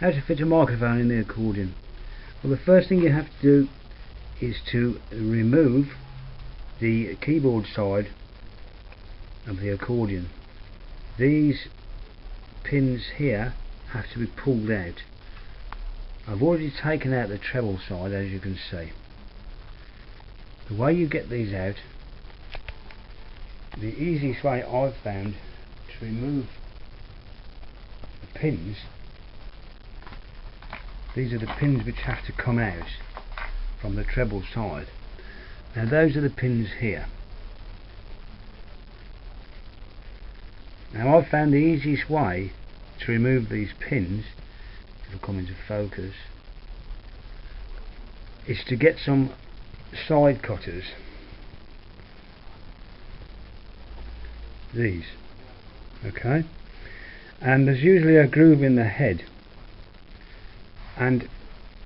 How to fit a microphone in the accordion. Well, the first thing you have to do is to remove the keyboard side of the accordion. These pins here have to be pulled out. I've already taken out the treble side, as you can see. The way you get these out, the easiest way I've found to remove the pins, these are the pins which have to come out from the treble side. Now those are the pins here. Now I've found the easiest way to remove these pins, if I come into focus, is to get some side cutters. These, okay, and there's usually a groove in the head, and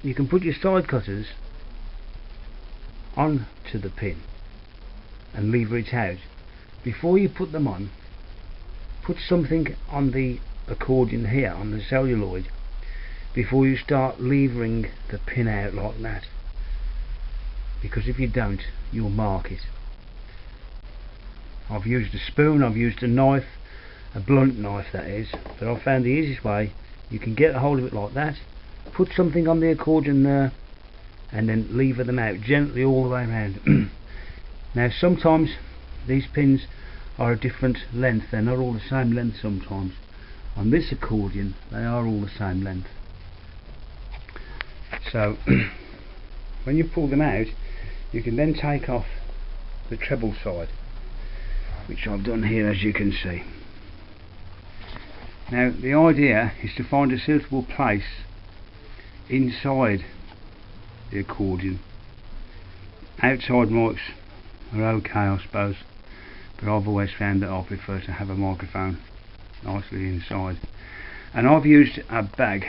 you can put your side cutters onto the pin and lever it out. Before you put them on, put something on the accordion here, on the celluloid, before you start levering the pin out like that, because if you don't, you'll mark it. I've used a spoon, I've used a knife, a blunt knife that is, but I've found the easiest way. You can get a hold of it like that, put something on the accordion there, and then lever them out gently all the way around. Now sometimes these pins are a different length, they're not all the same length sometimes. On this accordion they are all the same length. So when you pull them out, you can then take off the treble side, which I've done here, as you can see. Now the idea is to find a suitable place inside the accordion. Outside mics are okay, I suppose, but I've always found that I prefer to have a microphone nicely inside. And I've used a bag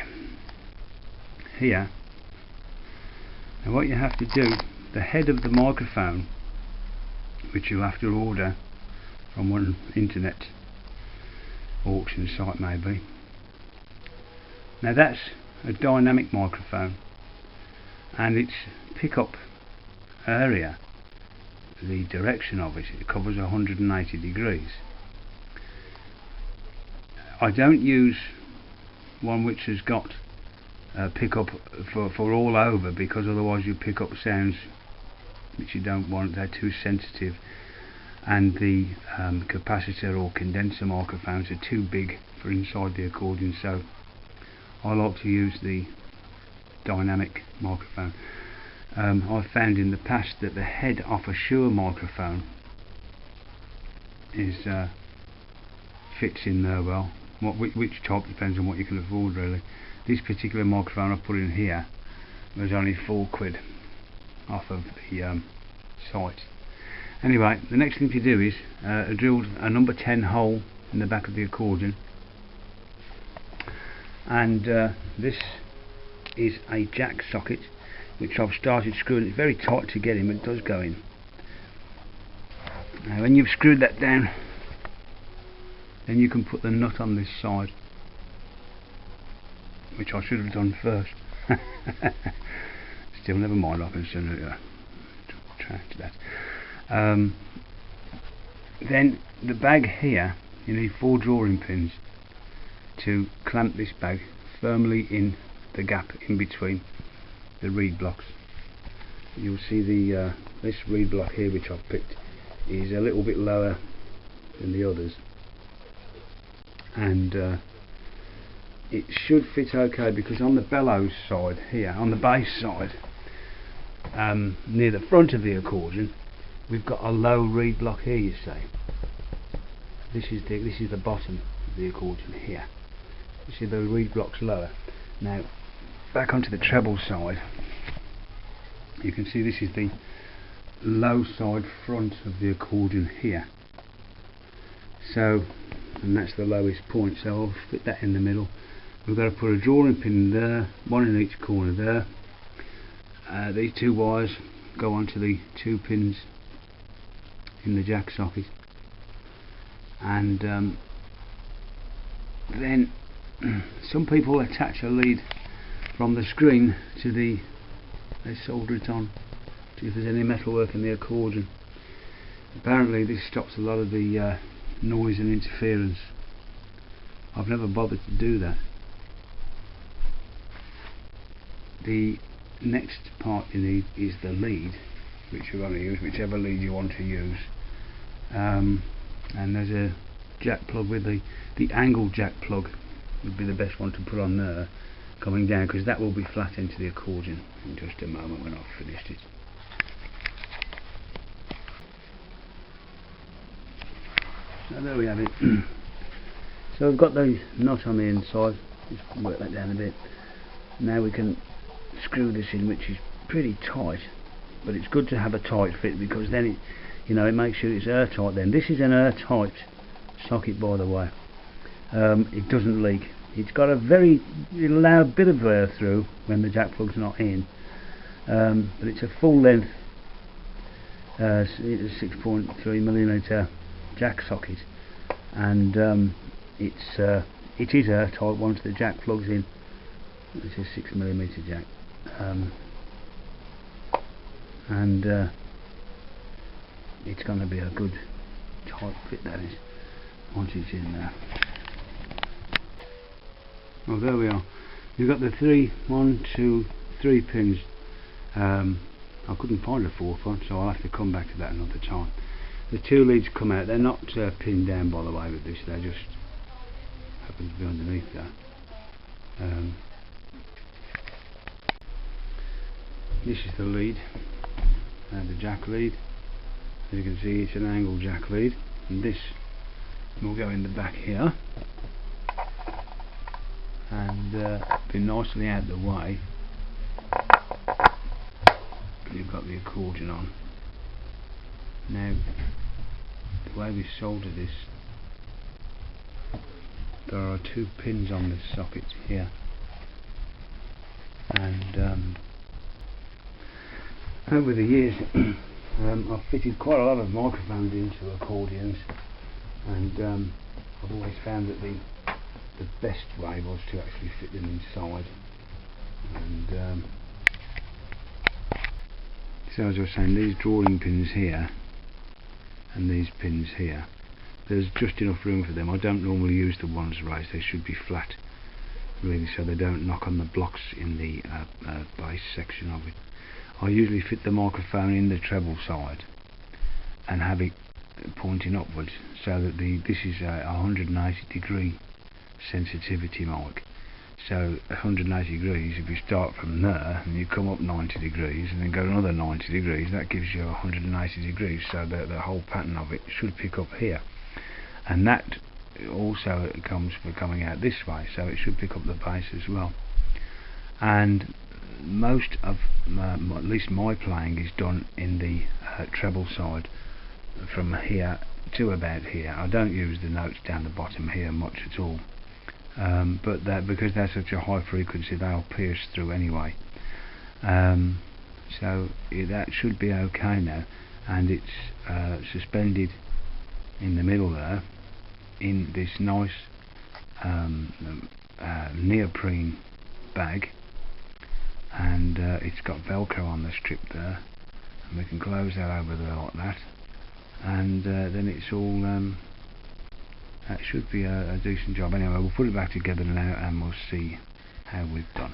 here. And what you have to do, the head of the microphone, which you'll have to order from one internet auction site maybe. Now that's a dynamic microphone, and its pickup area, the direction of it covers 180 degrees. I don't use one which has got pickup for all over, because otherwise you pick up sounds which you don't want. They're too sensitive, and the capacitor or condenser microphones are too big for inside the accordion, so I like to use the dynamic microphone. I've found in the past that the head off a Shure microphone is fits in there well. Which type depends on what you can afford, really. This particular microphone I put in here was only £4 off of the site. Anyway, the next thing to do is I drilled a number 10 hole in the back of the accordion, and this is a jack socket which I've started screwing. It's very tight to get in, but it does go in. Now when you've screwed that down, then you can put the nut on this side, which I should have done first. Still, never mind, I can soon retract that. Then the bag here, you need 4 drawing pins to clamp this bag firmly in the gap in between the reed blocks. You'll see the this reed block here, which I've picked, is a little bit lower than the others, and it should fit okay, because on the bellows side here, on the bass side, near the front of the accordion, we've got a low reed block here. You see, this is the bottom of the accordion here. You see the reed block's lower. Now back onto the treble side, you can see this is the low side front of the accordion here. So, and that's the lowest point, so I'll fit that in the middle. We've got to put a drawing pin there, one in each corner there. These 2 wires go onto the 2 pins in the jack socket, and then some people attach a lead from the screen to the, they solder it on, see if there's any metalwork in the accordion. Apparently this stops a lot of the noise and interference. I've never bothered to do that. The next part you need is the lead, which you're going to use, whichever lead you want to use. And there's a jack plug with the angle jack plug would be the best one to put on there, coming down, because that will be flat into the accordion in just a moment when I've finished it. So there we have it. So I've got the nut on the inside, just work that down a bit. Now we can screw this in, which is pretty tight, but it's good to have a tight fit, because then it, you know, it makes sure it's airtight. Then this is an airtight socket, by the way. It doesn't leak. It's got a very, it'll allow a bit of air through when the jack plug's not in, but it's a full length 6.3mm jack socket, and it is airtight once the jack plugs in. This is 6mm jack, and it's going to be a good tight fit, that is, once it's in there. Well, there we are. You've got the 3 pins. I couldn't find a 4th one, so I'll have to come back to that another time. The 2 leads come out. They're not pinned down, by the way, with this. They just happen to be underneath there. This is the lead, and the jack lead. As you can see, it's an angle jack lead, and this will go in the back here, and be nicely out of the way. You've got the accordion on. Now, the way we solder this, there are 2 pins on this socket here, and over the years I've fitted quite a lot of microphones into accordions, and I've always found that the best way was to actually fit them inside. And so as I was saying, these drawing pins here and these pins here, there's just enough room for them. I don't normally use the ones raised. They should be flat, really, so they don't knock on the blocks in the bass section of it. I usually fit the microphone in the treble side and have it pointing upwards, so that this is a 180 degree sensitivity mic. So 180 degrees, if you start from there and you come up 90 degrees and then go another 90 degrees, that gives you 180 degrees, so the whole pattern of it should pick up here. And that also comes for coming out this way, so it should pick up the bass as well. And most of at least my playing is done in the treble side, from here to about here. I don't use the notes down the bottom here much at all, but because they're such a high frequency, they'll pierce through anyway. So that should be okay now, and it's suspended in the middle there in this nice neoprene bag, and it's got Velcro on the strip there, and we can close that over there like that, and then it's all that should be a decent job. Anyway, we'll put it back together now and we'll see how we've done.